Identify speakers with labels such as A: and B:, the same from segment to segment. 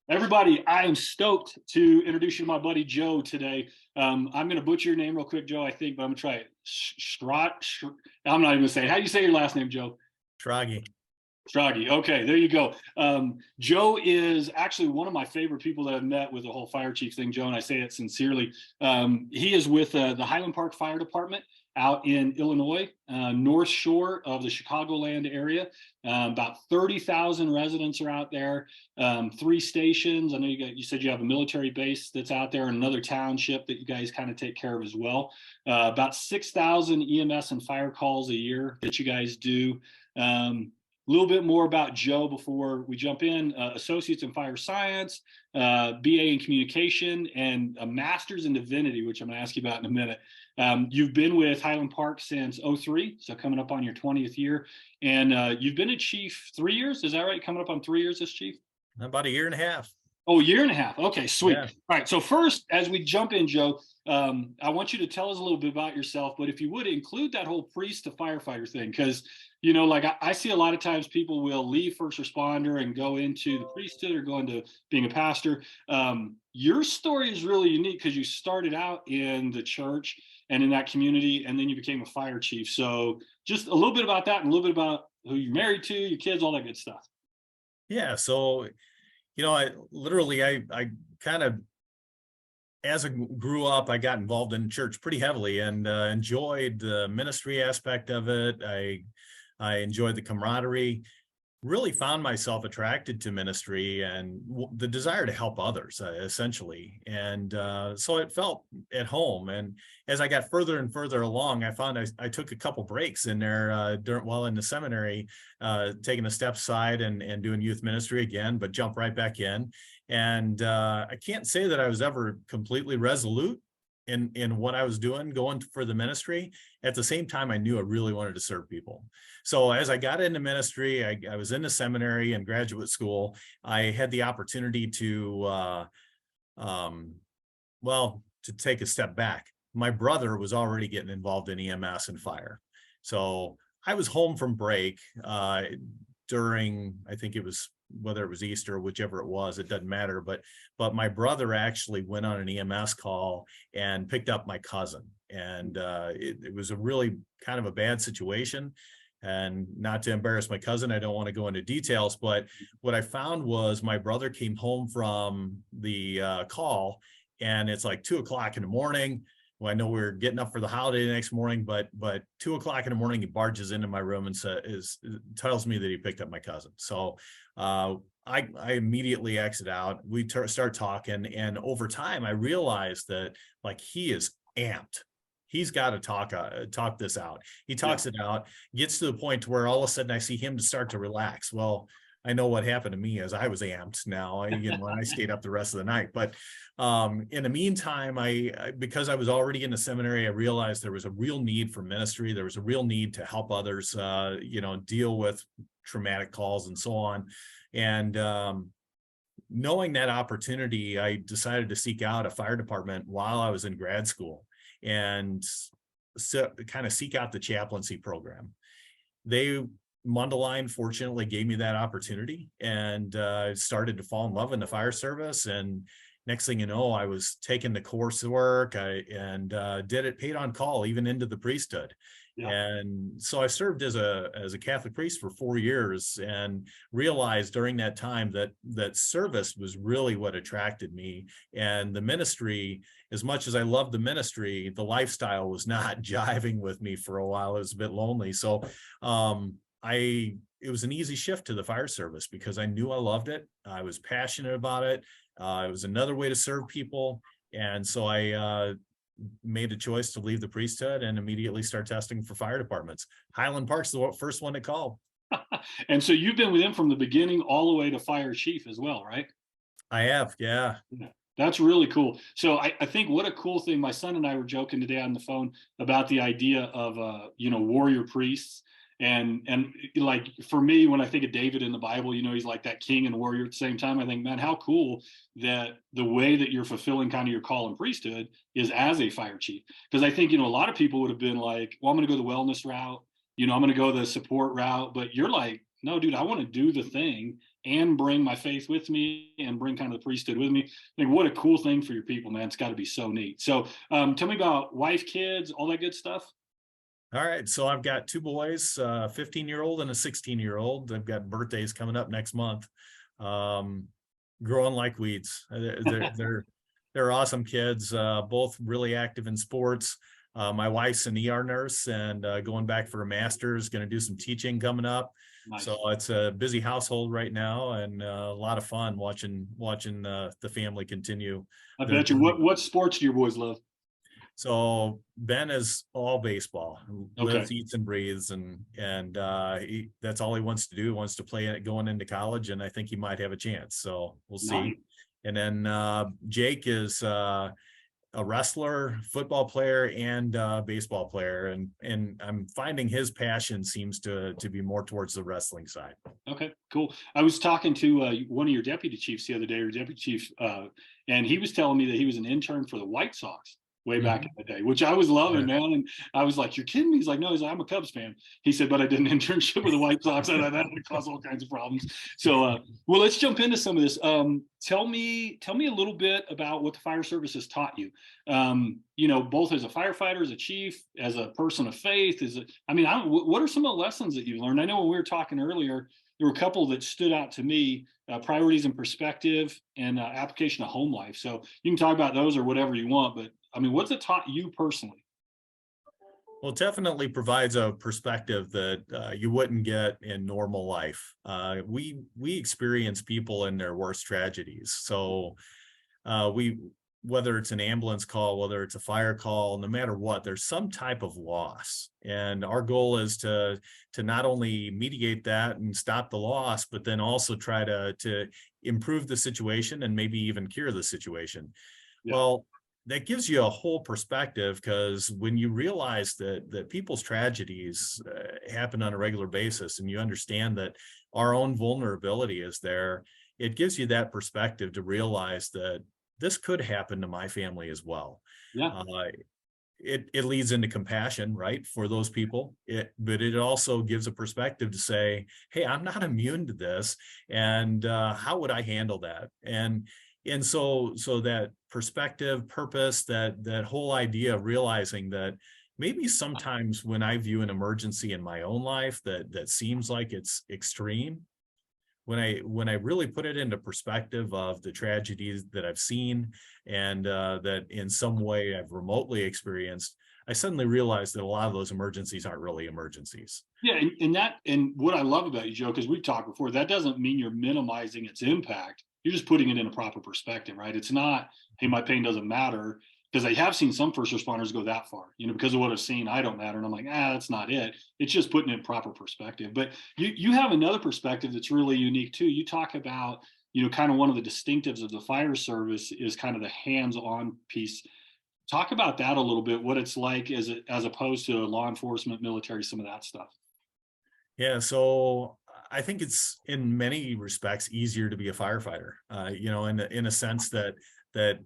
A: Everybody, I am stoked to introduce you to my buddy Joe today. I'm going to butcher your name real quick, Joe, I think, but I'm going to try it. I'm not even going to say it. How do you say your last name, Joe?
B: Schrage.
A: Schrage. Okay, there you go. Joe is actually one of my favorite people that I've met with the whole fire chief thing, Joe, and I say it sincerely. He is with the Highland Park Fire Department out in Illinois, North Shore of the Chicagoland area. About 30,000 residents are out there, 3 stations. I know you said you have a military base that's out there and another township that you guys kind of take care of as well. About 6,000 EMS and fire calls a year that you guys do. A little bit more about Joe before we jump in. Associates in Fire Science, BA in Communication, and a Master's in Divinity, which I'm going to ask you about in a minute. You've been with Highland Park since '03, so coming up on your 20th year. And you've been a chief 3 years, is that right? Coming up on 3 years as chief?
B: About a year and a half.
A: Oh, a year and a half. Okay, sweet.
B: Yeah.
A: All right, so first, as we jump in, Joe, I want you to tell us a little bit about yourself, but if you would include that whole priest to firefighter thing, because, you know, like I see a lot of times people will leave first responder and go into the priesthood or go into being a pastor. Your story is really unique because you started out in the church and in that community, and then you became a fire chief. So just a little bit about that and a little bit about who you're married to, your kids, all that good stuff.
B: Yeah. So, you know, I kind of, as I grew up, I got involved in church pretty heavily and enjoyed the ministry aspect of it. I enjoyed the camaraderie, really found myself attracted to ministry and the desire to help others, essentially. And so it felt at home. And as I got further and further along, I found I took a couple breaks in there while in the seminary, taking a step aside and doing youth ministry again, but jumped right back in. And I can't say that I was ever completely resolute in what I was doing, going for the ministry. At the same time, I knew I really wanted to serve people. So as I got into ministry, I was in the seminary and graduate school. I had the opportunity to, to take a step back. My brother was already getting involved in EMS and fire. So I was home from break during, I think it was, whether it was Easter, whichever it was, it doesn't matter. But my brother actually went on an EMS call and picked up my cousin. And it was a really kind of a bad situation. And not to embarrass my cousin, I don't want to go into details, but what I found was my brother came home from the call, and it's like 2:00 in the morning. Well, I know we were getting up for the holiday the next morning, but 2:00 in the morning, he barges into my room and tells me that he picked up my cousin. So I immediately exit out. We start talking, and over time, I realized that like he is amped. He's got to talk this out. He talks it out, gets to the point where all of a sudden I see him to start to relax. Well, I know what happened to me as I was amped now, when I stayed up the rest of the night. But in the meantime, because I was already in the seminary, I realized there was a real need for ministry. There was a real need to help others, deal with traumatic calls and so on. And knowing that opportunity, I decided to seek out a fire department while I was in grad school and kind of seek out the chaplaincy program. Mundelein fortunately gave me that opportunity, and started to fall in love in the fire service. And next thing you know, I was taking the coursework and did it paid on call, even into the priesthood. Yeah. And so I served as a Catholic priest for 4 years, and realized during that time that service was really what attracted me. And the ministry, as much as I loved the ministry, the lifestyle was not jiving with me for a while. It was a bit lonely. So it was an easy shift to the fire service because I knew I loved it. I was passionate about it. It was another way to serve people. And so I made a choice to leave the priesthood and immediately start testing for fire departments. Highland Park's the first one to call.
A: And so you've been with him from the beginning all the way to fire chief as well, right?
B: I have, yeah.
A: That's really cool. So I think what a cool thing. My son and I were joking today on the phone about the idea of warrior priests. And like for me, when I think of David in the Bible, he's like that king and warrior at the same time. I think, man, how cool that the way that you're fulfilling kind of your call in priesthood is as a fire chief. Because I think, a lot of people would have been like, well, I'm going to go the wellness route. I'm going to go the support route. But you're like, no, dude, I want to do the thing and bring my faith with me and bring kind of the priesthood with me. I think what a cool thing for your people, man. It's got to be so neat. So tell me about wife, kids, all that good stuff.
B: All right, so I've got two boys, 15-year-old and a 16-year-old. I've got birthdays coming up next month. Um, Growing like weeds. They're awesome kids, both really active in sports. My wife's an ER nurse and going back for a master's, going to do some teaching coming up.
A: Nice.
B: So it's a busy household right now, and a lot of fun watching the family continue.
A: I bet you. What sports do your boys love?
B: So Ben is all baseball,
A: Okay.
B: lives, eats, and breathes, and that's all he wants to do. He wants to play it going into college, and I think he might have a chance. So we'll see.
A: Nice.
B: And then Jake is a wrestler, football player, and baseball player, and I'm finding his passion seems to be more towards the wrestling side.
A: Okay, cool. I was talking to one of your deputy chiefs the other day, or deputy chief, and he was telling me that he was an intern for the White Sox way back in the day, which I was loving, man. And I was like, "You're kidding me?" He's like, "No," he's like, "I'm a Cubs fan." He said, "But I did an internship with the White Sox, and that would cause all kinds of problems." So, well, let's jump into some of this. Tell me a little bit about what the fire service has taught you. You know, both as a firefighter, as a chief, as a person of faith. What are some of the lessons that you learned? I know when we were talking earlier, there were a couple that stood out to me: priorities and perspective, and application of home life. So you can talk about those or whatever you want, but I mean, what's it taught you personally?
B: Well, it definitely provides a perspective that you wouldn't get in normal life. We experience people in their worst tragedies. So whether it's an ambulance call, whether it's a fire call, no matter what, there's some type of loss. And our goal is to not only mitigate that and stop the loss, but then also try to improve the situation and maybe even cure the situation.
A: Yeah.
B: Well, that gives you a whole perspective, because when you realize that people's tragedies happen on a regular basis, and you understand that our own vulnerability is there, it gives you that perspective to realize that this could happen to my family as well.
A: Yeah.
B: It leads into compassion, right, for those people. But it also gives a perspective to say, hey, I'm not immune to this, and how would I handle that? And so that perspective, purpose, that whole idea of realizing that maybe sometimes when I view an emergency in my own life that seems like it's extreme, when I really put it into perspective of the tragedies that I've seen and that in some way I've remotely experienced, I suddenly realized that a lot of those emergencies aren't really emergencies.
A: Yeah, and what I love about you, Joe, because we've talked before, that doesn't mean you're minimizing its impact. You're just putting it in a proper perspective, right? It's not, hey, my pain doesn't matter, because I have seen some first responders go that far, because of what I've seen, I don't matter. And I'm like, that's not it. It's just putting it in proper perspective. But you have another perspective that's really unique too. You talk about, kind of one of the distinctives of the fire service is kind of the hands-on piece. Talk about that a little bit, what it's like as opposed to law enforcement, military, some of that stuff.
B: Yeah, so I think it's in many respects easier to be a firefighter, in a sense that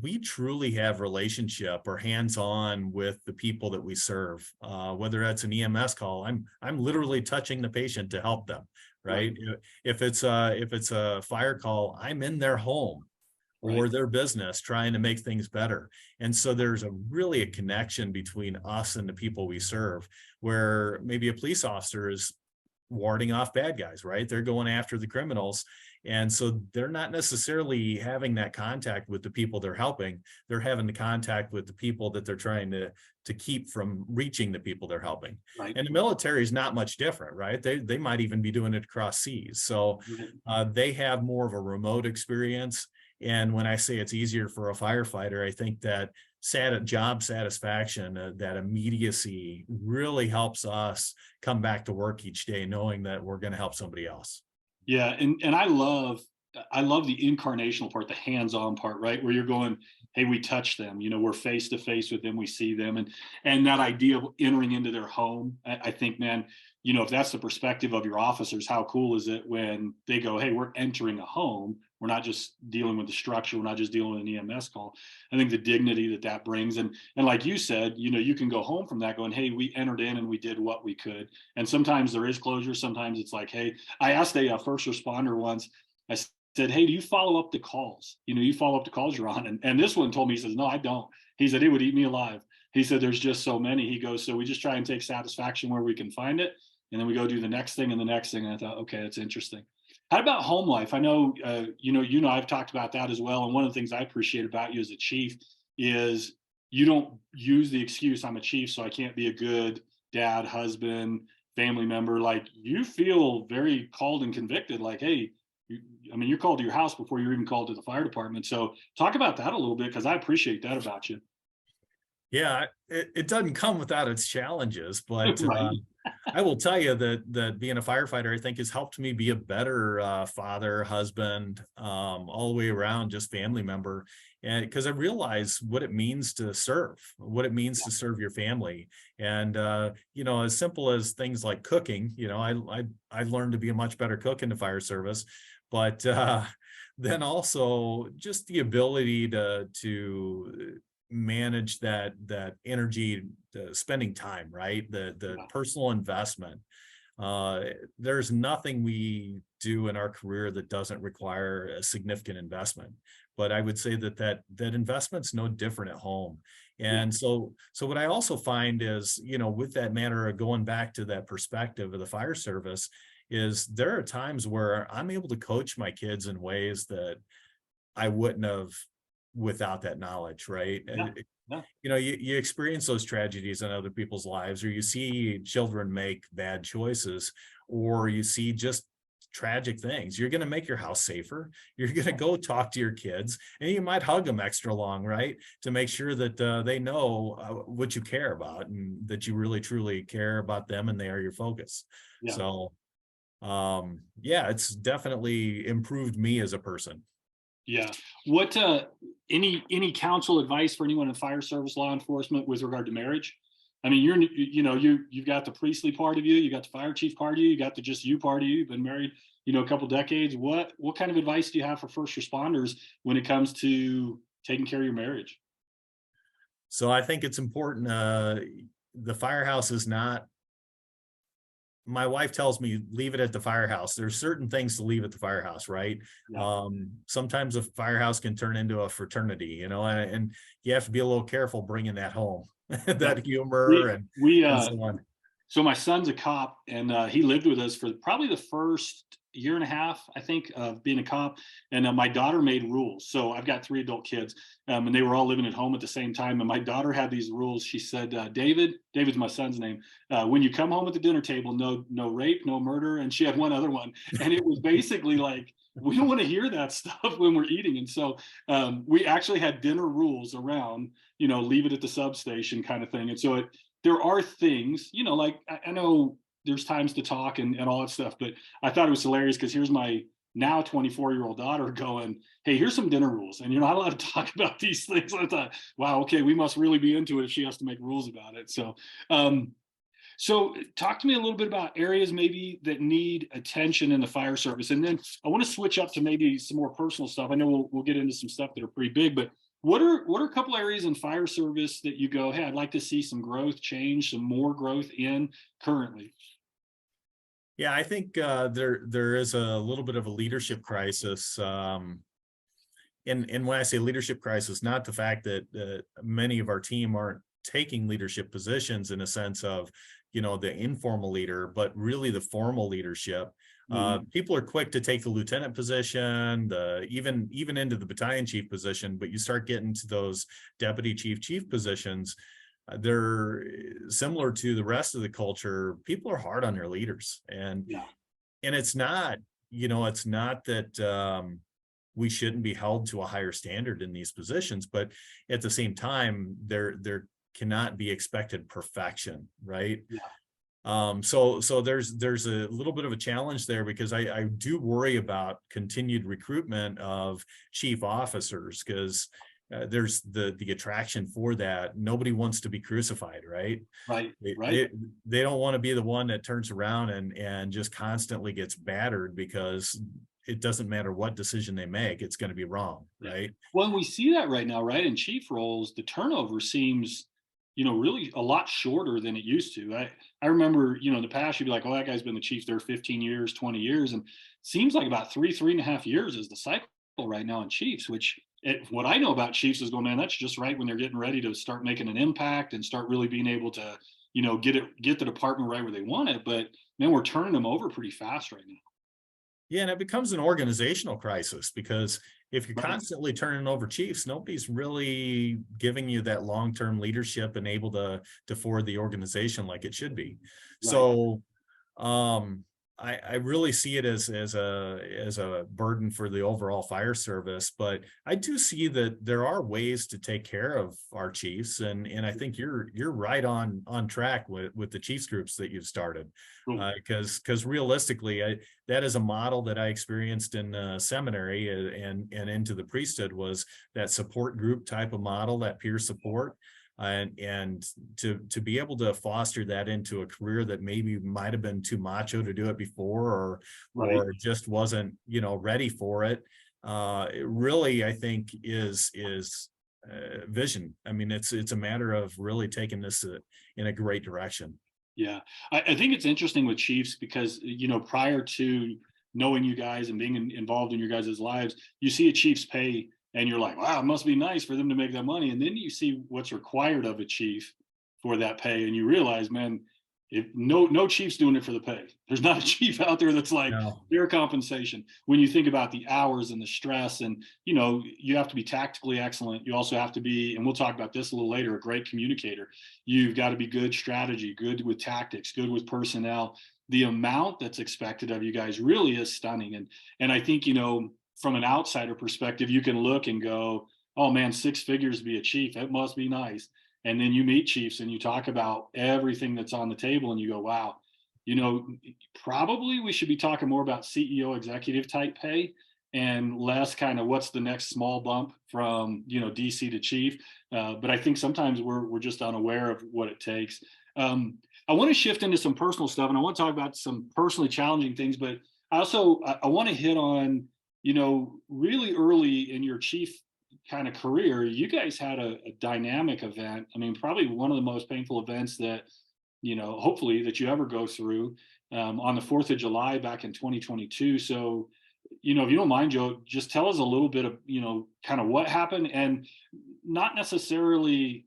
B: we truly have relationship or hands-on with the people that we serve. Whether that's an EMS call, I'm literally touching the patient to help them, right? If it's a fire call, I'm in their home or their business trying to make things better. And so there's really a connection between us and the people we serve, where maybe a police officer is warding off bad guys, right? They're going after the criminals. And so they're not necessarily having that contact with the people they're helping. They're having the contact with the people that they're trying to keep from reaching the people they're helping.
A: Right.
B: And the military is not much different, right? They might even be doing it across seas. So they have more of a remote experience. And when I say it's easier for a firefighter, I think that job satisfaction, that immediacy really helps us come back to work each day knowing that we're going to help somebody else.
A: Yeah, and I love the incarnational part, the hands-on part, right? Where you're going, hey, we touch them, we're face to face with them, we see them, and that idea of entering into their home. I think, man, if that's the perspective of your officers, how cool is it when they go, hey, we're entering a home. We're not just dealing with the structure. We're not just dealing with an EMS call. I think the dignity that brings, and like you said, you can go home from that going, hey, we entered in and we did what we could. And sometimes there is closure. Sometimes it's like, hey, I asked a first responder once, I said, hey, do you follow up the calls? You follow up the calls you're on. And this one told me, he says, no, I don't. He said, it would eat me alive. He said, there's just so many. He goes, so we just try and take satisfaction where we can find it. And then we go do the next thing and the next thing. And I thought, okay, that's interesting. How about home life? I know, I've talked about that as well. And one of the things I appreciate about you as a chief is you don't use the excuse, I'm a chief, so I can't be a good dad, husband, family member. Like, you feel very called and convicted, like, hey, you're called to your house before you're even called to the fire department. So talk about that a little bit, because I appreciate that about you.
B: Yeah, it doesn't come without its challenges, but
A: Right.
B: I will tell you that being a firefighter, I think, has helped me be a better father, husband, all the way around, just family member. And because I realize what it means to serve, what it means to serve your family. And as simple as things like cooking, I learned to be a much better cook in the fire service, but then also just the ability to manage that energy, spending time, right? The personal investment. There's nothing we do in our career that doesn't require a significant investment. But I would say that investment's no different at home. And so what I also find is, with that matter of going back to that perspective of the fire service, is there are times where I'm able to coach my kids in ways that I wouldn't have without that knowledge, right? You experience those tragedies in other people's lives, or you see children make bad choices, or you see just tragic things. You're going to make your house safer. You're going to go talk to your kids, and you might hug them extra long, right? To make sure that they know what you care about, and that you really truly care about them, and they are your focus.
A: Yeah.
B: So it's definitely improved me as a person.
A: Yeah. What any counsel, advice for anyone in fire service, law enforcement with regard to marriage? I mean, you've got the priestly part of you, you got the fire chief part of you, you got the just you part of you. You've been married, a couple decades. What kind of advice do you have for first responders when it comes to taking care of your marriage?
B: So I think it's important. The firehouse is not, my wife tells me, leave it at the firehouse. There's certain things to leave at the firehouse, right?
A: Yeah.
B: Sometimes a firehouse can turn into a fraternity, and you have to be a little careful bringing that home, that humor and so on.
A: So my son's a cop, and he lived with us for probably the first year and a half, I think, of being a cop. And my daughter made rules. So I've got 3 adult kids, and they were all living at home at the same time. And my daughter had these rules. She said, David's my son's name. When you come home at the dinner table, no rape, no murder. And she had one other one. And it was basically like, we don't want to hear that stuff when we're eating. And so we actually had dinner rules around, leave it at the substation kind of thing. And so there are things, like I know there's times to talk and all that stuff, but I thought it was hilarious because here's my now 24-year-old daughter going, hey, here's some dinner rules, and you're not allowed to talk about these things. I thought, wow, okay, we must really be into it if she has to make rules about it. So, so talk to me a little bit about areas maybe that need attention in the fire service. And then I want to switch up to maybe some more personal stuff. I know we'll get into some stuff that are pretty big, but what are a couple areas in fire service that you go, hey, I'd like to see some growth, change, some more growth in currently?
B: Yeah, I think there is a little bit of a leadership crisis. And when I say leadership crisis, not the fact that many of our team aren't taking leadership positions in a sense of, the informal leader, but really the formal leadership. People are quick to take the lieutenant position, even into the battalion chief position, but you start getting to those deputy chief positions. They're similar to the rest of the culture. People are hard on their leaders, and it's not, it's not that we shouldn't be held to a higher standard in these positions, but at the same time, there cannot be expected perfection, right? So there's a little bit of a challenge there, because I do worry about continued recruitment of chief officers, because there's the attraction for that. Nobody wants to be crucified, right?
A: Right.
B: They,
A: Right.
B: they, they don't want to be the one that turns around and just constantly gets battered because it doesn't matter what decision they make, it's going to be wrong,
A: Yeah.
B: right?
A: Well, and we see that right now, right? In chief roles, the turnover seems, really a lot shorter than it used to. I remember, in the past, you'd be like, oh, that guy's been the chief there 15 years, 20 years. And it seems like about 3.5 years is the cycle right now in chiefs, which what I know about chiefs is going, man, that's just right when they're getting ready to start making an impact and start really being able to, get the department right where they want it. But man, we're turning them over pretty fast right now.
B: Yeah, and it becomes an organizational crisis because if you're
A: Right.
B: constantly turning over chiefs, nobody's really giving you that long-term leadership and able to forward the organization like it should be.
A: Right.
B: So I really see it as a burden for the overall fire service, but I do see that there are ways to take care of our chiefs, and I think you're right on track with the chiefs groups that you've started,
A: Cool.
B: because realistically, that is a model that I experienced in seminary and into the priesthood, was that support group type of model, that peer support. And to be able to foster that into a career that maybe might have been too macho to do it before,
A: Right.
B: or just wasn't ready for it, it really, I think, is vision. I mean, it's a matter of really taking this in a great direction.
A: Yeah. I think it's interesting with chiefs because, prior to knowing you guys and being involved in your guys' lives, you see a chief's pay and you're like, wow, it must be nice for them to make that money. And then you see what's required of a chief for that pay. And you realize, man, if no chief's doing it for the pay. There's not a chief out there that's like
B: No.
A: their compensation. When you think about the hours and the stress, and you have to be tactically excellent. You also have to be, and we'll talk about this a little later, a great communicator. You've got to be good strategy, good with tactics, good with personnel. The amount that's expected of you guys really is stunning. And I think, from an outsider perspective, you can look and go, oh man, 6 figures to be a chief, it must be nice. And then you meet chiefs and you talk about everything that's on the table and you go, wow, you know, probably we should be talking more about CEO executive type pay and less kind of what's the next small bump from, DC to chief. But I think sometimes we're just unaware of what it takes. I want to shift into some personal stuff, and I want to talk about some personally challenging things, but I want to hit on, really early in your chief kind of career, you guys had a dynamic event. I mean, probably one of the most painful events that, hopefully that you ever go through, on the 4th of July back in 2022. So, if you don't mind, Joe, just tell us a little bit of, kind of what happened, and not necessarily,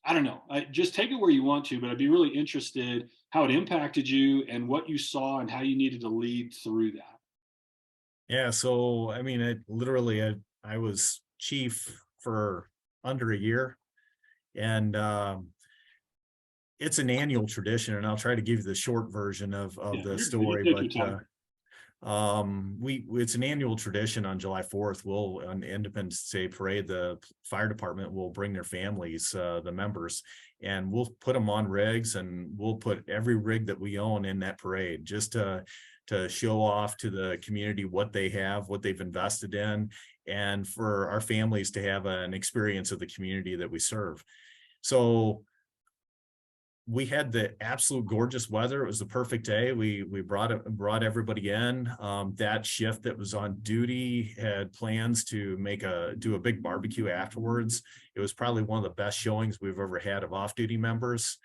A: I don't know, just take it where you want to, but I'd be really interested how it impacted you and what you saw and how you needed to lead through that.
B: Yeah, so I mean, I was chief for under a year, and it's an annual tradition, and I'll try to give you the short version of
A: Yeah,
B: the
A: you're good. You
B: story.
A: take
B: But
A: your time.
B: we it's an annual tradition on July 4th. We'll, on Independence Day parade, the fire department will bring their families, the members, and we'll put them on rigs, and we'll put every rig that we own in that parade, just to show off to the community what they have, what they've invested in, and for our families to have an experience of the community that we serve. So we had the absolute gorgeous weather. It was the perfect day. We brought everybody in. That shift that was on duty had plans to do a big barbecue afterwards. It was probably one of the best showings we've ever had of off-duty members.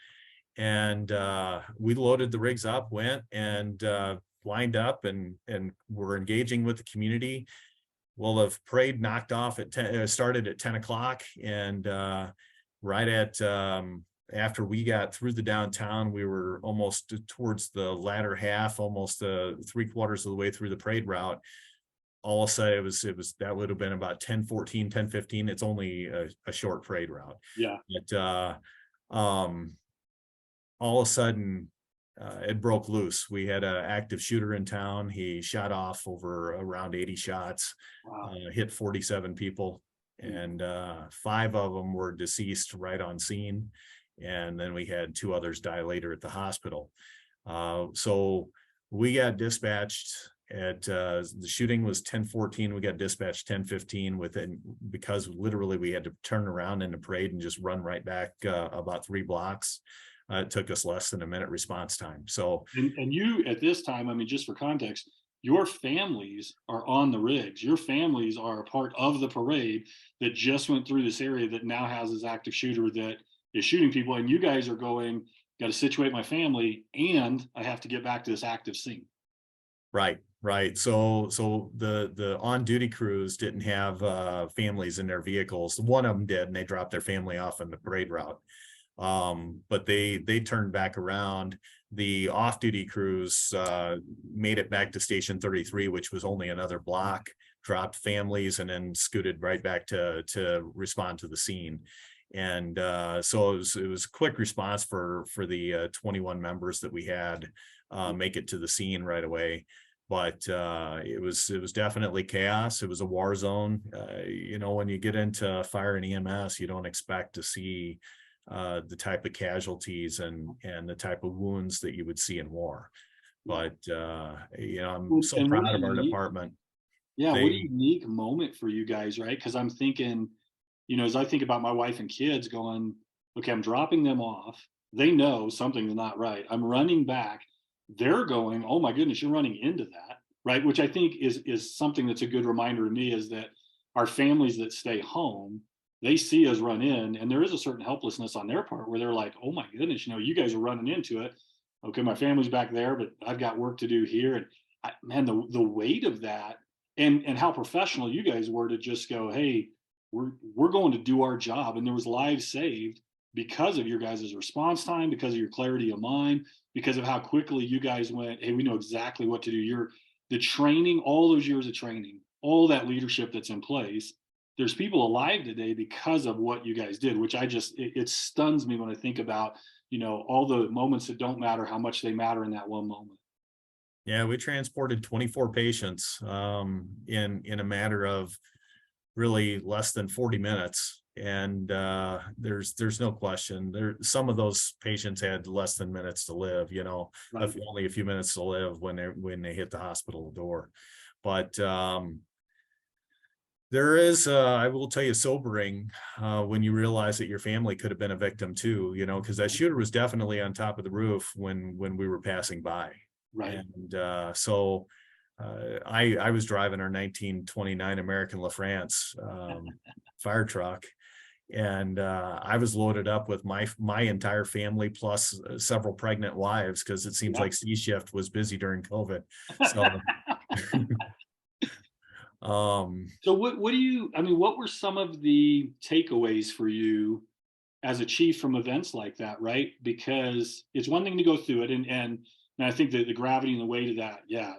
B: And we loaded the rigs up, went and lined up, and were engaging with the community. Well, the parade knocked off at 10, started at 10 o'clock, and right at after we got through the downtown, we were almost towards the latter half, almost 3/4 of the way through the parade route. All of a sudden, it was that would have been about 10:14, 10:15. It's only a short parade route.
A: Yeah.
B: But all of a sudden, it broke loose. We had an active shooter in town. He shot off over around 80 shots,
A: Wow.
B: hit 47 people, and 5 of them were deceased right on scene. And then we had 2 others die later at the hospital. So we got dispatched The shooting was 10:14. We got dispatched 10:15 within, because literally we had to turn around in the parade and just run right back about 3 blocks. It took us less than a minute response time. So,
A: And you, at this time, I mean, just for context, your families are on the rigs. Your families are a part of the parade that just went through this area that now has this active shooter that is shooting people. And you guys are going, got to situate my family, and I have to get back to this active scene.
B: right, right. So the on-duty crews didn't have families in their vehicles. One of them did, and they dropped their family off on the parade route. But they turned back around. The off-duty crews made it back to station 33, which was only another block, dropped families, and then scooted right back to respond to the scene. And so it was a quick response for the 21 members that we had make it to the scene right away. But it was definitely chaos. It was a war zone. You know, when you get into fire and EMS, you don't expect to see the type of casualties and the type of wounds that you would see in war. But you know, I'm so
A: And what
B: proud
A: a
B: of our
A: unique,
B: department.
A: yeah, what a
B: They
A: unique moment for you guys, right? Because I'm thinking, you know, as I think about my wife and kids going, okay, I'm dropping them off. They know something's not right. I'm running back. They're going, oh my goodness, you're running into that, right? Which I think is something that's a good reminder to me, is that our families that stay home, they see us run in, and there is a certain helplessness on their part where they're like, oh my goodness, you know, you guys are running into it. Okay, my family's back there, but I've got work to do here. And man, the weight of that, and how professional you guys were to just go, hey, we're going to do our job. And there was lives saved because of your guys' response time, because of your clarity of mind, because of how quickly you guys went, hey, we know exactly what to do. You're the training, all those years of training, all that leadership that's in place. There's people alive today because of what you guys did, which it stuns me when I think about, you know, all the moments that don't matter, how much they matter in that one moment.
B: Yeah, we transported 24 patients in a matter of really less than 40 minutes. And there's no question some of those patients had less than minutes to live, you know,
A: Right.
B: only a few minutes to live when they hit the hospital door. But there is, I will tell you, sobering when you realize that your family could have been a victim too, you know, because that shooter was definitely on top of the roof when we were passing by.
A: Right.
B: And so I was driving our 1929 American LaFrance fire truck, and I was loaded up with my entire family plus several pregnant wives, because it seems
A: Yeah.
B: like C shift was busy during COVID. So
A: So what do you, I mean, what were some of the takeaways for you as a chief from events like that, right? Because it's one thing to go through it, and I think that the gravity and the weight of that, yeah.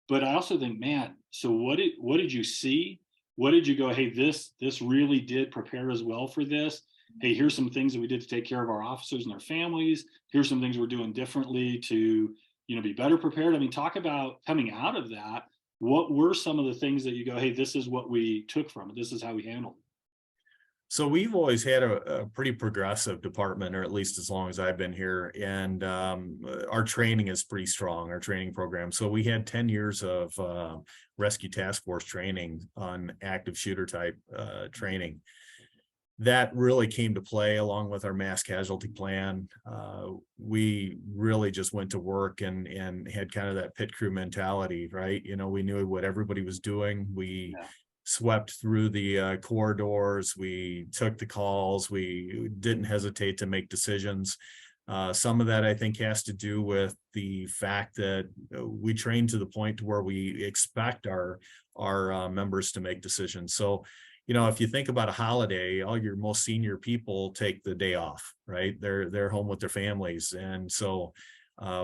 A: But I also think, man, so what did you see? What did you go, hey, this really did prepare us well for this. Hey, here's some things that we did to take care of our officers and their families. Here's some things we're doing differently to, you know, be better prepared. I mean, talk about coming out of that. What were some of the things that you go, hey, this is what we took from it. This is how we handled it.
B: So we've always had a pretty progressive department, or at least as long as I've been here. And our training is pretty strong, our training program. So we had 10 years of rescue task force training on active shooter type training. That really came to play along with our mass casualty plan. We really just went to work and had kind of that pit crew mentality, right? You know, we knew what everybody was doing. We
A: Yeah.
B: swept through the corridors. We took the calls. We didn't hesitate to make decisions. Some of that, I think, has to do with the fact that we train to the point to where we expect our members to make decisions. So, you know, if you think about a holiday, all your most senior people take the day off, right? They're home with their families, and so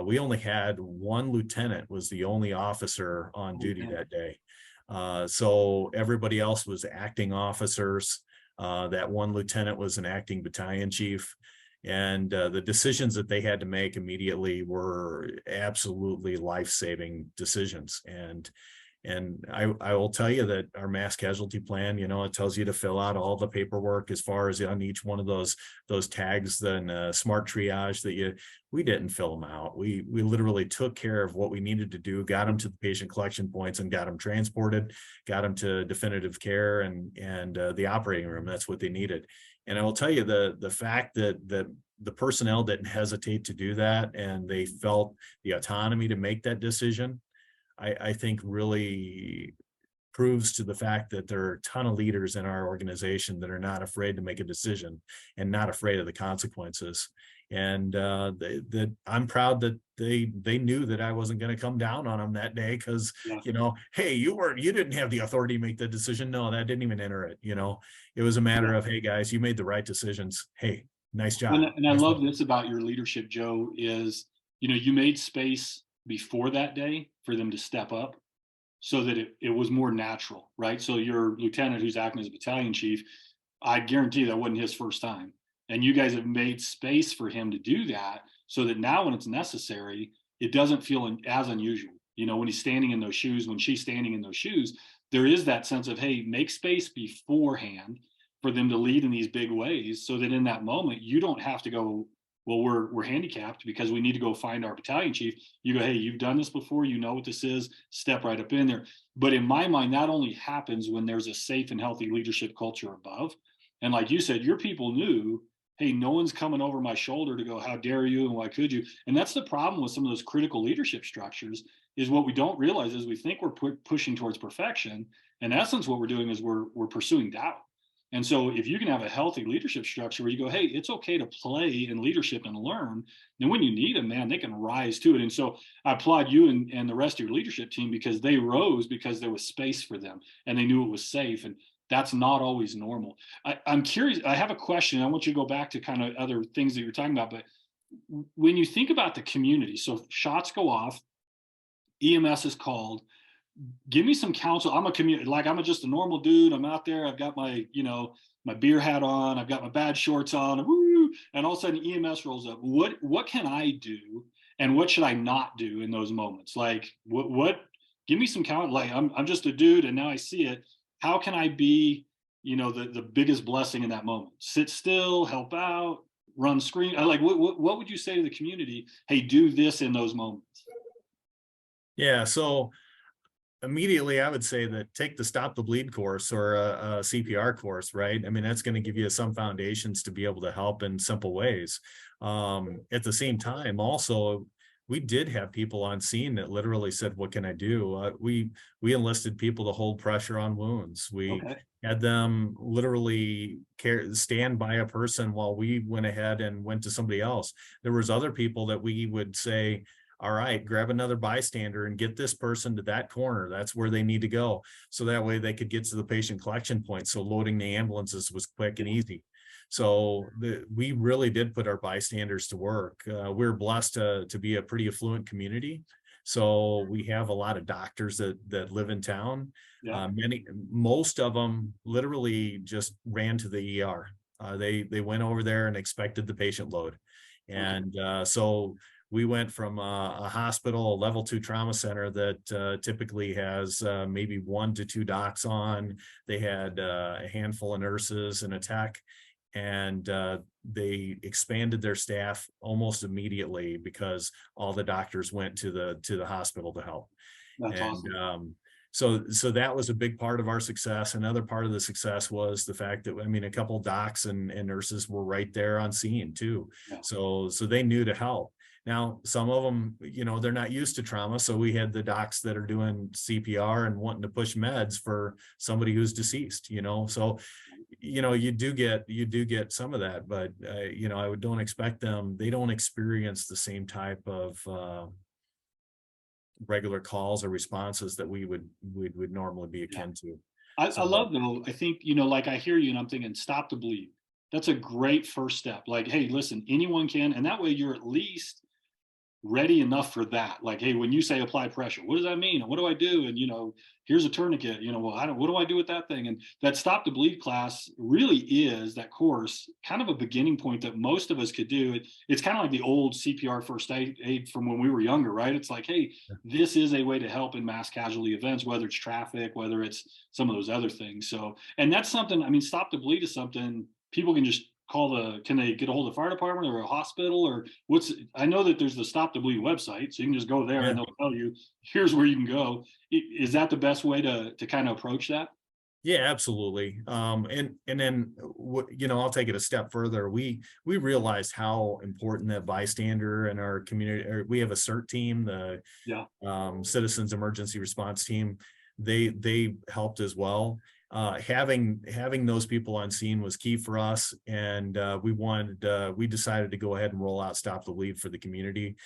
B: we only had one lieutenant was the only officer on duty that day. So everybody else was acting officers. That one lieutenant was an acting battalion chief. And the decisions that they had to make immediately were absolutely life-saving decisions. And I will tell you that our mass casualty plan, it tells you to fill out all the paperwork as far as on each one of those tags, then smart triage we didn't fill them out. We literally took care of what we needed to do, got them to the patient collection points and got them transported, got them to definitive care and the operating room. That's what they needed. And I will tell you the fact that the personnel didn't hesitate to do that and they felt the autonomy to make that decision, I think really proves to the fact that there are a ton of leaders in our organization that are not afraid to make a decision and not afraid of the consequences. And that I'm proud that they knew that I wasn't going to come down on them that day because, hey, you didn't have the authority to make the decision. No, that didn't even enter it. It was a matter of, hey, guys, you made the right decisions. Hey, nice job.
A: And I love this about your leadership, Joe, is, you made space before that day for them to step up so that it was more natural, right? So your lieutenant who's acting as a battalion chief, I guarantee that wasn't his first time. And you guys have made space for him to do that so that now when it's necessary, it doesn't feel as unusual. When he's standing in those shoes, when she's standing in those shoes, there is that sense of, hey, make space beforehand for them to lead in these big ways so that in that moment, you don't have to go, well, we're handicapped because we need to go find our battalion chief. You go, hey, you've done this before, you know what this is, step right up in there. But in my mind, that only happens when there's a safe and healthy leadership culture above. And like you said, your people knew, hey, no one's coming over my shoulder to go, how dare you and why could you? And that's the problem with some of those critical leadership structures is what we don't realize is we think we're pushing towards perfection. In essence, what we're doing is we're pursuing doubt. And so if you can have a healthy leadership structure where you go, hey, it's okay to play in leadership and learn, then when you need them, man, they can rise to it. And so I applaud you and the rest of your leadership team because they rose because there was space for them and they knew it was safe. And that's not always normal. I'm curious, I have a question. I want you to go back to kind of other things that you're talking about, but when you think about the community, so shots go off, EMS is called, give me some counsel. I'm a community, like I'm just a normal dude. I'm out there. I've got my, my beer hat on. I've got my bad shorts on. Woo, and all of a sudden EMS rolls up. What can I do? And what should I not do in those moments? Like what give me some counsel. Like I'm just a dude and now I see it. How can I be, the biggest blessing in that moment? Sit still, help out, run screen. Like what would you say to the community? Hey, do this in those moments.
B: Yeah. So immediately I would say that take the Stop the Bleed course or a CPR course, right? I mean, that's going to give you some foundations to be able to help in simple ways. At the same time, also, we did have people on scene that literally said, what can I do? We enlisted people to hold pressure on wounds. We had them literally stand by a person while we went ahead and went to somebody else. There was other people that we would say, all right, grab another bystander and get this person to that corner. That's where they need to go. So that way they could get to the patient collection point. So loading the ambulances was quick and easy. So we really did put our bystanders to work. We're blessed to be a pretty affluent community. So we have a lot of doctors that live in town. Yeah. Most of them literally just ran to the ER. They went over there and expected the patient load. And so we went from a hospital, a level 2 trauma center that typically has maybe 1 to 2 docs on. They had a handful of nurses and a tech, and they expanded their staff almost immediately because all the doctors went to the hospital to help. That's awesome. So that was a big part of our success. Another part of the success was the fact that, a couple of docs and nurses were right there on scene too. Yeah. So they knew to help. Now, some of them, they're not used to trauma. So we had the docs that are doing CPR and wanting to push meds for somebody who's deceased, so, you do get some of that, but, I don't expect them. They don't experience the same type of regular calls or responses that we would normally be akin to.
A: I love though. I think, like I hear you and I'm thinking, stop the bleed. That's a great first step. Like, hey, listen, anyone can. And that way you're at least ready enough for that. Like, hey, when you say apply pressure, what does that mean? And what do I do? And, here's a tourniquet, well, what do I do with that thing? And that stop the bleed class really is, that course, kind of a beginning point that most of us could do. It's kind of like the old CPR first aid from when we were younger, right? It's like, hey, this is a way to help in mass casualty events, whether it's traffic, whether it's some of those other things. So, and that's something, I mean, stop the bleed is something people can just can they get a hold of the fire department or a hospital, or I know that there's the Stop the Bleed website, so you can just go there and they'll tell you, here's where you can go. Is that the best way to kind of approach that?
B: Yeah, absolutely. And then I'll take it a step further. We realized how important that bystander in our community. We have a CERT team, the Citizens Emergency Response Team. They helped as well. Having those people on scene was key for us, and we decided to go ahead and roll out Stop the Bleed for the community.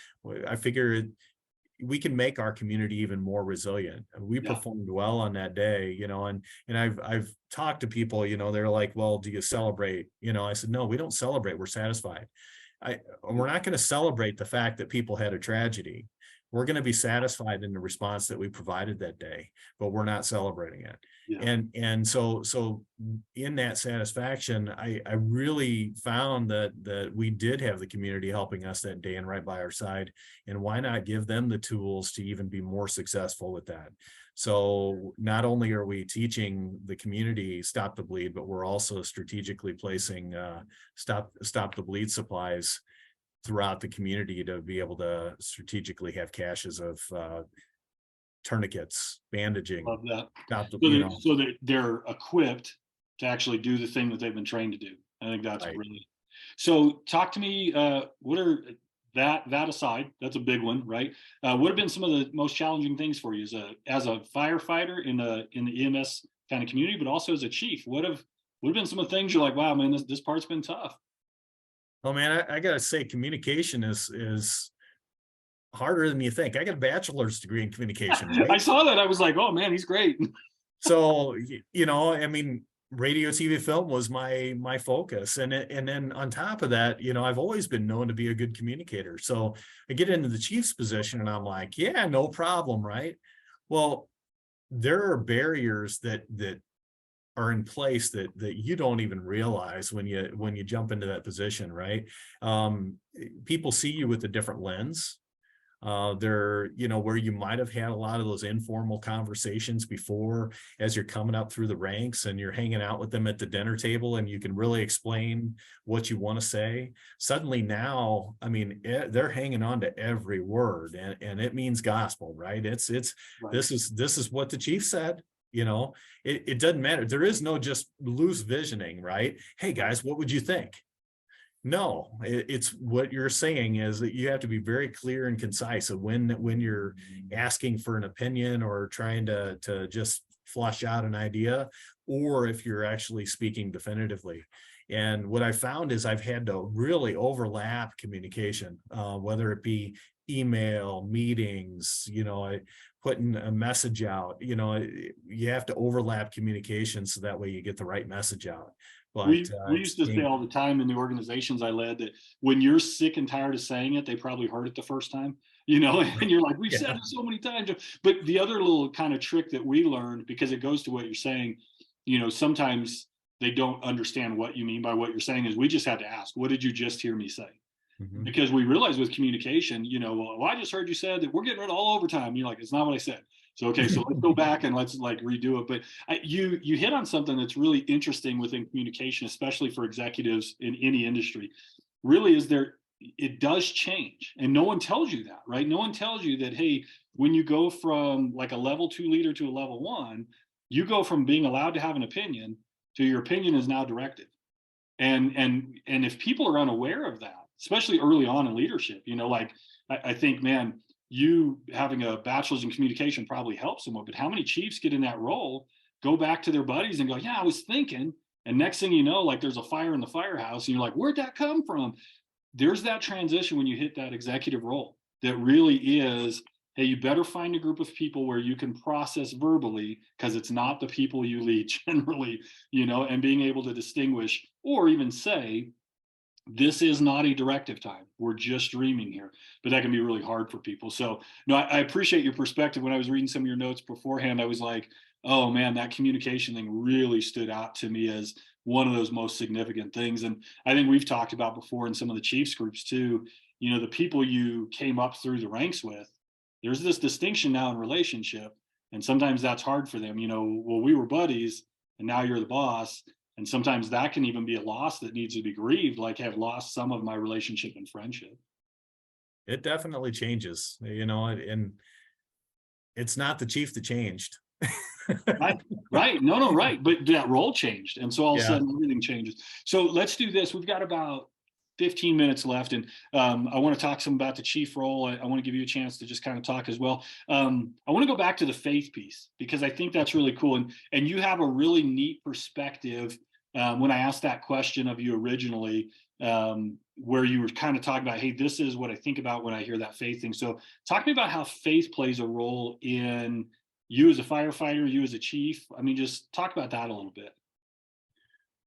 B: I figured we can make our community even more resilient. We performed well on that day, and I've talked to people, they're like, well, do you celebrate? I said, no, we don't celebrate. We're satisfied. We're not going to celebrate the fact that people had a tragedy. We're going to be satisfied in the response that we provided that day, but we're not celebrating it. And so in that satisfaction, I really found that we did have the community helping us that day and right by our side. And why not give them the tools to even be more successful with that? So not only are we teaching the community Stop the Bleed, but we're also strategically placing stop the bleed supplies throughout the community to be able to strategically have caches of tourniquets, bandaging.
A: Love that.
B: So
A: that they're equipped to actually do the thing that they've been trained to do. I think that's really. So talk to me. What are that aside? That's a big one, right? What have been some of the most challenging things for you as a firefighter in the EMS kind of community, but also as a chief? What have been some of the things you're like, wow, man, this part's been tough?
B: Oh man, I gotta say, communication is harder than you think. I got a bachelor's degree in communication. Right?
A: I saw that. I was like, oh man, he's great.
B: So, I mean, radio, TV, film was my focus. And then on top of that, I've always been known to be a good communicator. So I get into the chief's position and I'm like, yeah, no problem. Right. Well, there are barriers that are in place that you don't even realize when you jump into that position, right? People see you with a different lens. Where you might have had a lot of those informal conversations before as you're coming up through the ranks and you're hanging out with them at the dinner table and you can really explain what you want to say. Suddenly now, I mean, they're hanging on to every word and it means gospel, right? It's right. This is what the chief said. It doesn't matter. There is no just loose visioning, right? Hey guys, what would you think? No, it's what you're saying is that you have to be very clear and concise of when you're asking for an opinion or trying to just flush out an idea, or if you're actually speaking definitively. And what I found is I've had to really overlap communication, whether it be email, meetings, putting a message out, you have to overlap communication so that way you get the right message out. But
A: we used to say all the time in the organizations I led that when you're sick and tired of saying it, they probably heard it the first time, and you're like, we've said it so many times. But the other little kind of trick that we learned, because it goes to what you're saying, sometimes they don't understand what you mean by what you're saying, is we just had to ask, what did you just hear me say? Mm-hmm. Because we realized with communication, well, I just heard you said that we're getting rid of all overtime. You're like, it's not what I said. So, okay, so let's go back and let's redo it. But you hit on something that's really interesting within communication, especially for executives in any industry. Really, it does change. And no one tells you that, right? No one tells you that, hey, when you go from like a level 2 leader to a level 1, you go from being allowed to have an opinion to your opinion is now directive. And if people are unaware of that, especially early on in leadership, I think, man, you having a bachelor's in communication probably helps somewhat, but how many chiefs get in that role, go back to their buddies and go, yeah, I was thinking, and next thing you know, like there's a fire in the firehouse and you're like, where'd that come from? There's that transition when you hit that executive role that really is, hey, you better find a group of people where you can process verbally, because it's not the people you lead generally, and being able to distinguish or even say, this is not a directive time. We're just dreaming here, but that can be really hard for people. So, no, I appreciate your perspective. When I was reading some of your notes beforehand, I was like, oh man, that communication thing really stood out to me as one of those most significant things. And I think we've talked about before in some of the Chiefs groups too, the people you came up through the ranks with, there's this distinction now in relationship. And sometimes that's hard for them. Well, we were buddies and now you're the boss, and sometimes that can even be a loss that needs to be grieved, like I've lost some of my relationship and friendship.
B: It definitely changes, and it's not the chief that changed.
A: Right, right. No, no, right. But that role changed. And so all of a
B: Yeah.
A: sudden everything changes. So let's do this. We've got about 15 minutes left. And I want to talk some about the chief role. I want to give you a chance to just kind of talk as well. I want to go back to the faith piece because I think that's really cool. And you have a really neat perspective when I asked that question of you originally, where you were kind of talking about, hey, this is what I think about when I hear that faith thing. So talk to me about how faith plays a role in you as a firefighter, you as a chief. I mean, just talk about that a little bit.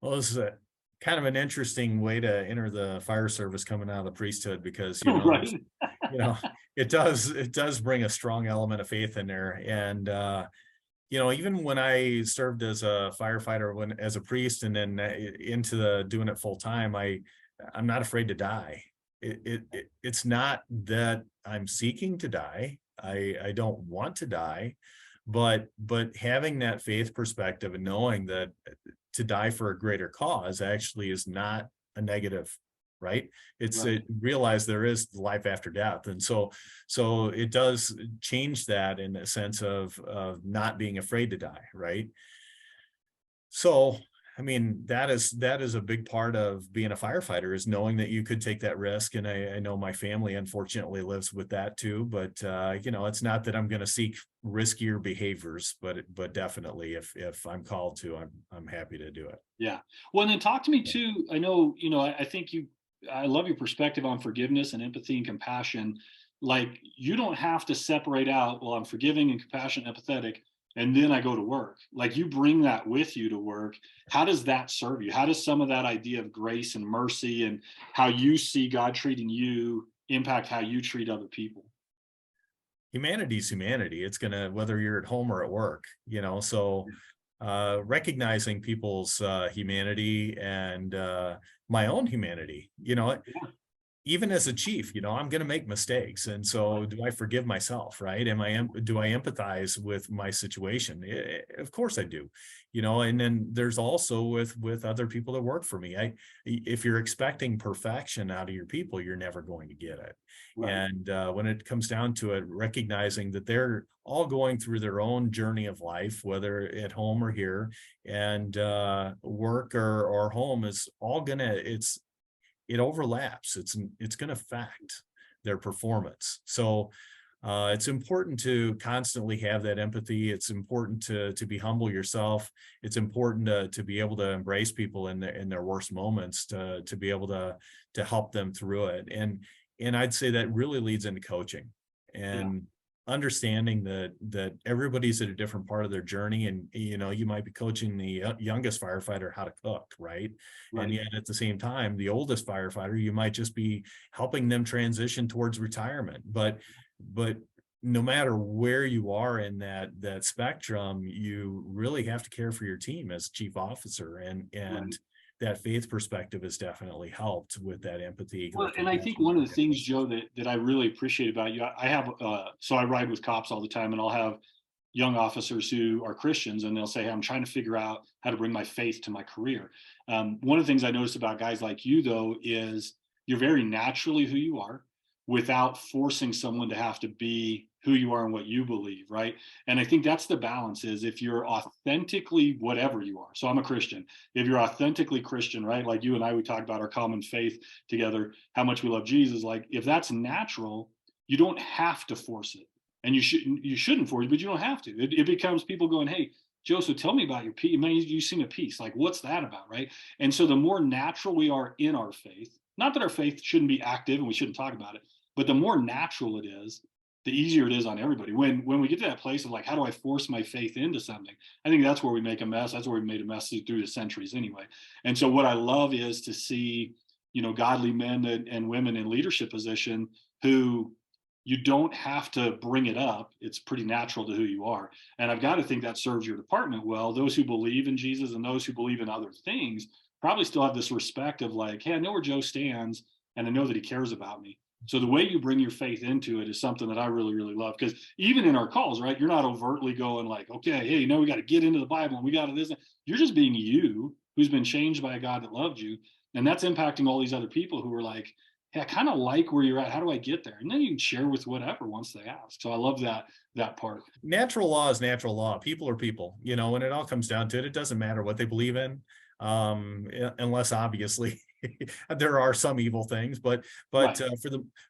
B: Well, this is a kind of an interesting way to enter the fire service coming out of the priesthood because, there's,
A: Right.
B: you know, it does bring a strong element of faith in there. And, even when I served as a firefighter, as a priest, and then into doing it full time, I'm not afraid to die. It's not that I'm seeking to die. I don't want to die, but having that faith perspective and knowing that to die for a greater cause actually is not a negative, right?
A: Right.
B: Realize there is life after death. And so it does change that in a sense of not being afraid to die, right? So, I mean, that is a big part of being a firefighter, is knowing that you could take that risk. And I know my family unfortunately lives with that too, but it's not that I'm going to seek riskier behaviors, but definitely if I'm called to, I'm happy to do it.
A: Yeah. Well, and then talk to me too. I know, I think I love your perspective on forgiveness and empathy and compassion. Like, you don't have to separate out, well, I'm forgiving and compassionate, empathetic, and then I go to work. Like, you bring that with you to work. How does that serve you? How does some of that idea of grace and mercy and how you see God treating you impact how you treat other people?
B: Humanity's humanity. It's gonna, whether you're at home or at work, so recognizing people's humanity and my own humanity,
A: Yeah.
B: even as a chief, I'm going to make mistakes. And so do I forgive myself, right? Do I empathize with my situation? Of course I do, and then there's also with other people that work for me. If you're expecting perfection out of your people, you're never going to get it.
A: Right.
B: And when it comes down to it, recognizing that they're all going through their own journey of life, whether at home or here, and work or home is all it overlaps. It's going to affect their performance. So it's important to constantly have that empathy. It's important to be humble yourself. It's important to be able to embrace people in their worst moments, to be able to help them through it. And I'd say that really leads into coaching
A: Yeah.
B: and understanding that everybody's at a different part of their journey. And you might be coaching the youngest firefighter how to cook, right? And
A: Right.
B: yet at the same time, the oldest firefighter, you might just be helping them transition towards retirement. But no matter where you are in that spectrum, you really have to care for your team as chief officer, and
A: Right.
B: that faith perspective has definitely helped with that empathy, the
A: Well, and I think
B: compassion,
A: one
B: and
A: of the things,
B: forgiveness.
A: Joe, that I really appreciate about you, I have, so I ride with cops all the time, and I'll have young officers who are Christians, and they'll say, hey, I'm trying to figure out how to bring my faith to my career. One of the things I noticed about guys like you, though, is you're very naturally who you are without forcing someone to have to be who you are and what you believe, right? And I think that's the balance, is if you're authentically whatever you are. So I'm a Christian. If you're authentically Christian, right? Like you and I, we talked about our common faith together, how much we love Jesus. Like, if that's natural, you don't have to force it, and you shouldn't force it, but you don't have to. It becomes people going, hey, Joe, so tell me about your peace. Man, you sing a piece. Like, what's that about, right? And so the more natural we are in our faith, not that our faith shouldn't be active and we shouldn't talk about it, but the more natural it is, the easier it is on everybody. When we get to that place of like, how do I force my faith into something? I think that's where we make a mess. That's where we made a mess through the centuries anyway. And so what I love is to see godly men and women in leadership position who you don't have to bring it up. It's pretty natural to who you are. And I've got to think that serves your department well. Those who believe in Jesus and those who believe in other things probably still have this respect of like, hey, I know where Joe stands and I know that he cares about me. So the way you bring your faith into it is something that I really, really love. Because even in our calls, right, you're not overtly going like, okay, hey, we got to get into the Bible and we got to this. You're just being you, who's been changed by a God that loved you. And that's impacting all these other people who are like, hey, I kind of like where you're at. How do I get there? And then you can share with whatever once they ask. So I love that part.
B: Natural law is natural law. People are people, when it all comes down to it, it doesn't matter what they believe in. Unless obviously there are some evil things, but
A: Right.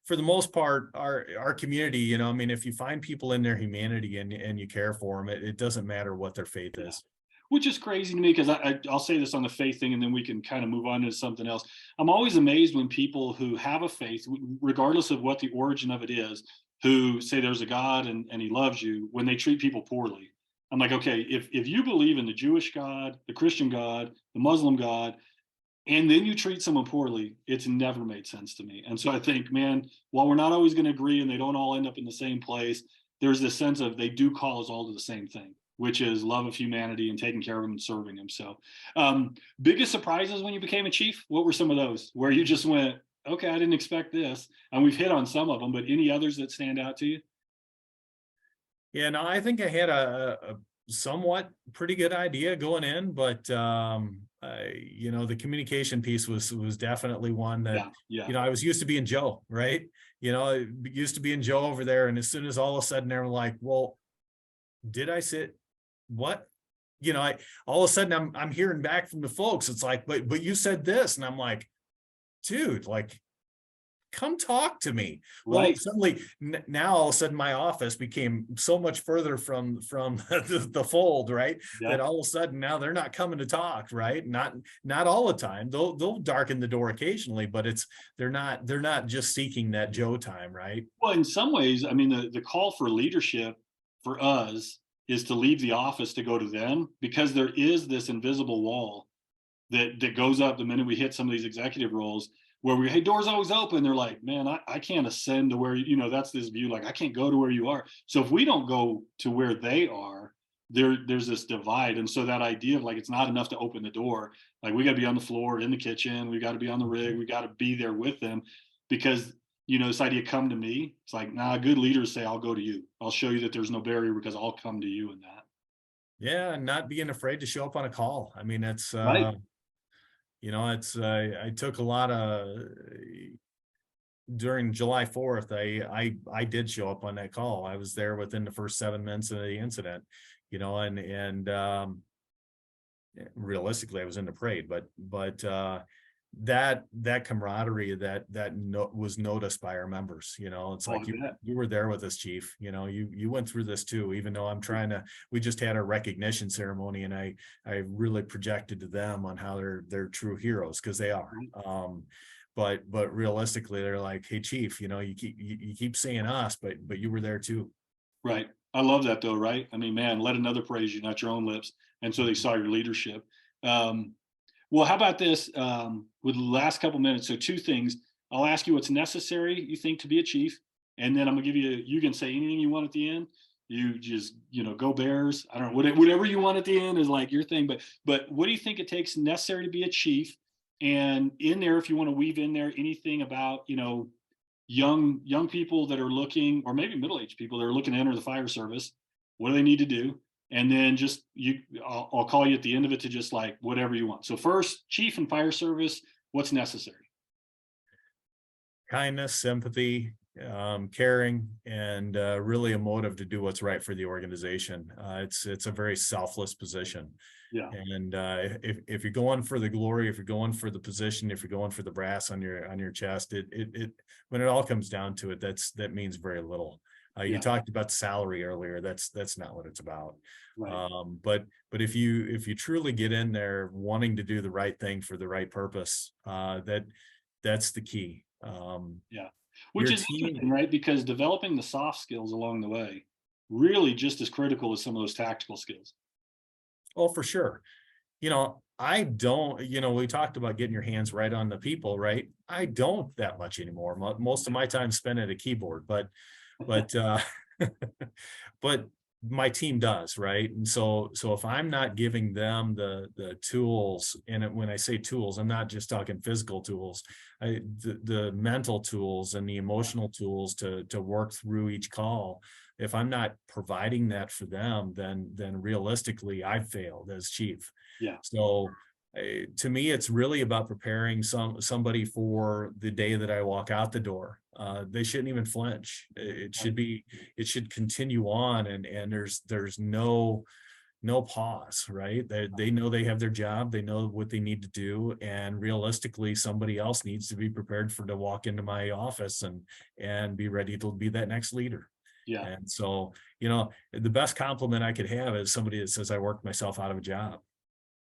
B: for the most part, our community, if you find people in their humanity and you care for them, it doesn't matter what their faith is.
A: Which is crazy to me because I'll say this on the faith thing and then we can kind of move on to something else. I'm always amazed when people who have a faith, regardless of what the origin of it is, who say there's a God and he loves you, when they treat people poorly. I'm like, okay, if you believe in the Jewish God, the Christian God, the Muslim God, and then you treat someone poorly, it's never made sense to me. And so I think, man, while we're not always going to agree and they don't all end up in the same place, there's this sense of they do call us all to the same thing, which is love of humanity and taking care of them and serving them. So biggest surprises when you became a chief, what were some of those where you just went, okay, I didn't expect this? And we've hit on some of them, but any others that stand out to you?
B: Yeah, no, I think I had a somewhat pretty good idea going in, but the communication piece was definitely one that,
A: Yeah.
B: I was used to being Joe, right? I used to being Joe over there, and as soon as all of a sudden they're like, well, did I sit what? I all of a sudden I'm hearing back from the folks. It's like, but you said this, and I'm like, dude, like, come talk to me. Well,
A: Right.
B: suddenly now all of a sudden my office became so much further from the fold, right?
A: Yeah.
B: That all of a sudden now they're not coming to talk, right? Not all the time. They'll darken the door occasionally, but they're not just seeking that Joe time, right?
A: Well, in some ways, I mean, the call for leadership for us is to leave the office to go to them because there is this invisible wall that goes up the minute we hit some of these executive roles where hey, doors always open. They're like, man, I can't ascend to where, that's this view, like I can't go to where you are. So if we don't go to where they are, there's this divide. And so that idea of like, it's not enough to open the door. Like we got to be on the floor, in the kitchen, we got to be on the rig, we got to be there with them because, this idea, come to me. It's like, nah, good leaders say, I'll go to you. I'll show you that there's no barrier because I'll come to you in that.
B: Yeah, and not being afraid to show up on a call. I mean, it's
A: Right.
B: it's I took a lot of during July 4th. I did show up on that call. I was there within the first 7 minutes of the incident, and realistically I was in the parade, but that camaraderie was noticed by our members. It's like you were there with us, chief. You went through this too, even though we just had a recognition ceremony, and I really projected to them on how they're true heroes, because they are. But realistically they're like, hey chief, you keep saying us, but you were there too.
A: Right. I love that though, right? I mean, man, let another praise you, not your own lips. And so they saw your leadership. Well, how about this with the last couple minutes? So two things. I'll ask you what's necessary you think to be a chief, and then I'm gonna give you can say anything you want at the end. You just go Bears. I don't know, whatever you want at the end is like your thing. But what do you think it takes necessary to be a chief? And in there, if you want to weave in there anything about young people that are looking, or maybe middle-aged people that are looking to enter the fire service, what do they need to do? And then just I'll call you at the end of it to just like whatever you want. So first, chief and fire service, what's necessary?
B: Kindness, sympathy, caring, and really a motive to do what's right for the organization. It's a very selfless position.
A: Yeah.
B: And if you're going for the glory, if you're going for the position, if you're going for the brass on your chest, it when it all comes down to it, that means very little. You talked about salary earlier. That's not what it's about.
A: Right.
B: But if you truly get in there wanting to do the right thing for the right purpose, that's the key.
A: Which is interesting, right? Because developing the soft skills along the way really just as critical as some of those tactical skills.
B: Oh, for sure. I don't, we talked about getting your hands right on the people, right? I don't that much anymore. Most of my time spent at a keyboard, but but my team does, right? And so if I'm not giving them the tools, and when I say tools, I'm not just talking physical tools, the mental tools and the emotional tools to work through each call. If I'm not providing that for them, then realistically I've failed as chief.
A: Yeah.
B: So to me, it's really about preparing somebody for the day that I walk out the door. They shouldn't even flinch. It should continue on, and there's no pause, right? They know they have their job, they know what they need to do, and realistically, somebody else needs to be prepared to walk into my office and be ready to be that next leader.
A: Yeah.
B: And so, the best compliment I could have is somebody that says I worked myself out of a job.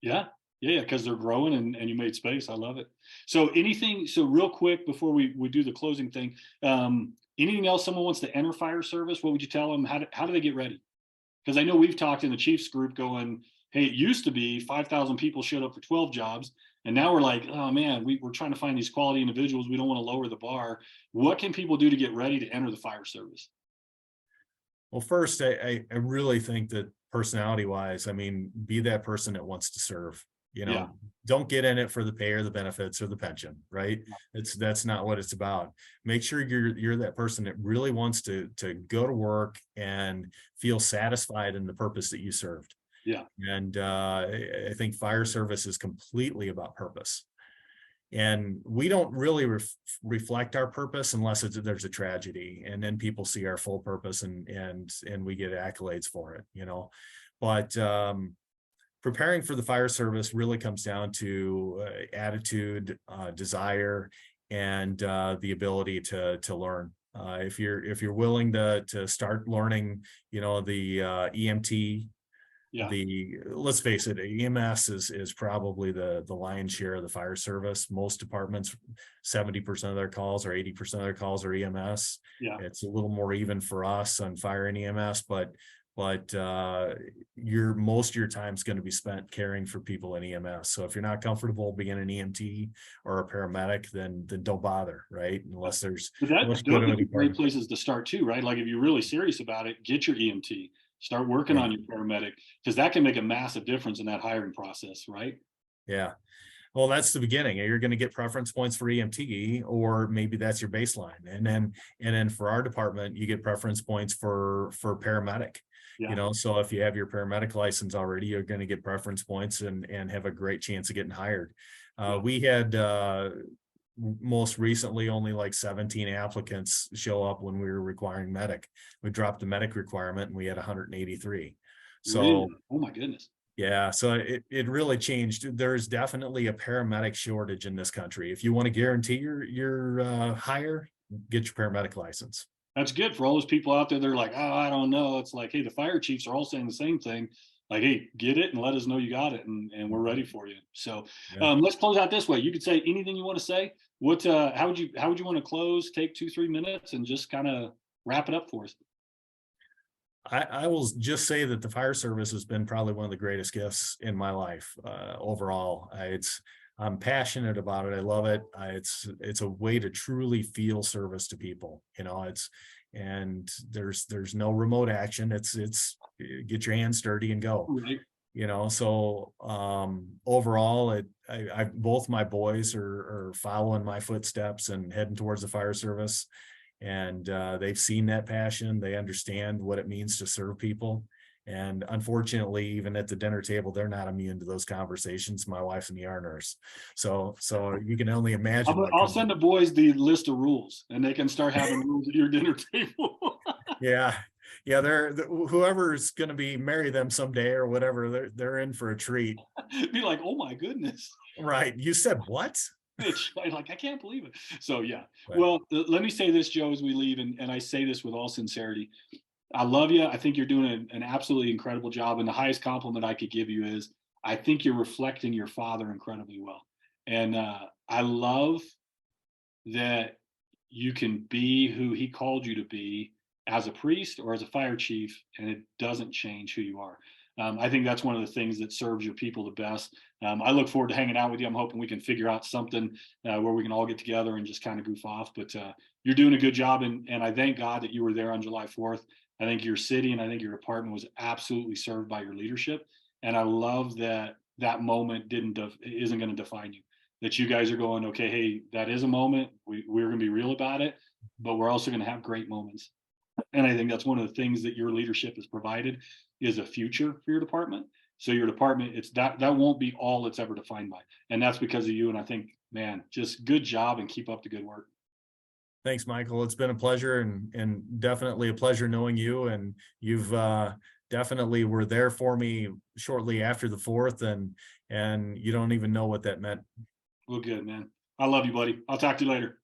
A: Yeah. Yeah. Because they're growing and you made space. I love it. So so real quick before we do the closing thing, anything else someone wants to enter fire service? What would you tell them? How do they get ready? Because I know we've talked in the Chiefs group going, hey, it used to be 5,000 people showed up for 12 jobs. And now we're like, oh man, we're trying to find these quality individuals. We don't want to lower the bar. What can people do to get ready to enter the fire service?
B: Well, first, I really think that personality wise, I mean, be that person that wants to serve.
A: Yeah.
B: Don't get in it for the pay or the benefits or the pension, right? That's not what it's about. Make sure you're that person that really wants to go to work and feel satisfied in the purpose that you served.
A: Yeah.
B: And I think fire service is completely about purpose. And we don't really reflect our purpose unless there's a tragedy, and then people see our full purpose and we get accolades for it. But preparing for the fire service really comes down to attitude, desire, and the ability to learn. If you're willing to start learning, the EMT.
A: Yeah.
B: Let's face it, EMS is probably the lion's share of the fire service. Most departments, 70% of their calls or 80% of their calls are EMS.
A: Yeah.
B: It's a little more even for us on fire and EMS, but your most of your time is going to be spent caring for people in EMS. So if you're not comfortable being an EMT or a paramedic, then don't bother, right? Unless there's
A: Those are great places to start too, right? Like if you're really serious about it, get your EMT. Start working on your paramedic, because that can make a massive difference in that hiring process, right?
B: Yeah. Well, that's the beginning. You're going to get preference points for EMT, or maybe that's your baseline. And then for our department, you get preference points for paramedic.
A: Yeah.
B: So if you have your paramedic license already, you're going to get preference points and have a great chance of getting hired. We had most recently only like 17 applicants show up when we were requiring medic. We dropped the medic requirement and we had 183. So
A: really? Oh my goodness.
B: yeah, so it really changed. There's definitely a paramedic shortage in this country. If you want to guarantee your hire, get your paramedic license.
A: That's good for all those people out there. They're like, oh, I don't know. It's like, hey, the fire chiefs are all saying the same thing. Like, hey, get it and let us know you got it, and we're ready for you. So let's close out this way. You could say anything you want to say. How would you want to close? Take 2-3 minutes and just kind of wrap it up for us.
B: I will just say that the fire service has been probably one of the greatest gifts in my life overall. I'm passionate about it. I love it. It's a way to truly feel service to people. And there's no remote action. It's get your hands dirty and go.
A: Right.
B: So overall, both my boys are following my footsteps and heading towards the fire service. And they've seen that passion. They understand what it means to serve people. And unfortunately, even at the dinner table, they're not immune to those conversations. My wife's an ER nurse. So you can only imagine.
A: I'll send the boys the list of rules and they can start having rules at your dinner table.
B: Yeah. Whoever's going to be marry them someday or whatever, they're in for a treat.
A: Be like, oh my goodness.
B: Right. You said what?
A: Like, I can't believe it. So yeah. Right. Well, let me say this, Joe, as we leave, and I say this with all sincerity. I love you. I think you're doing an absolutely incredible job. And the highest compliment I could give you is I think you're reflecting your father incredibly well. And I love that you can be who he called you to be as a priest or as a fire chief, and it doesn't change who you are. I think that's one of the things that serves your people the best. I look forward to hanging out with you. I'm hoping we can figure out something where we can all get together and just kind of goof off. But you're doing a good job, and I thank God that you were there on July 4th. I think your city and I think your department was absolutely served by your leadership, and I love that that moment isn't going to define you. That you guys are going, okay, hey, that is a moment. We're going to be real about it, but we're also going to have great moments. And I think that's one of the things that your leadership has provided is a future for your department. So your department, it's that won't be all it's ever defined by. And that's because of you. And I think, man, just good job and keep up the good work.
B: Thanks, Michael. It's been a pleasure and definitely a pleasure knowing you. And you've definitely were there for me shortly after the 4th, and you don't even know what that meant.
A: Well, good, man. I love you, buddy. I'll talk to you later.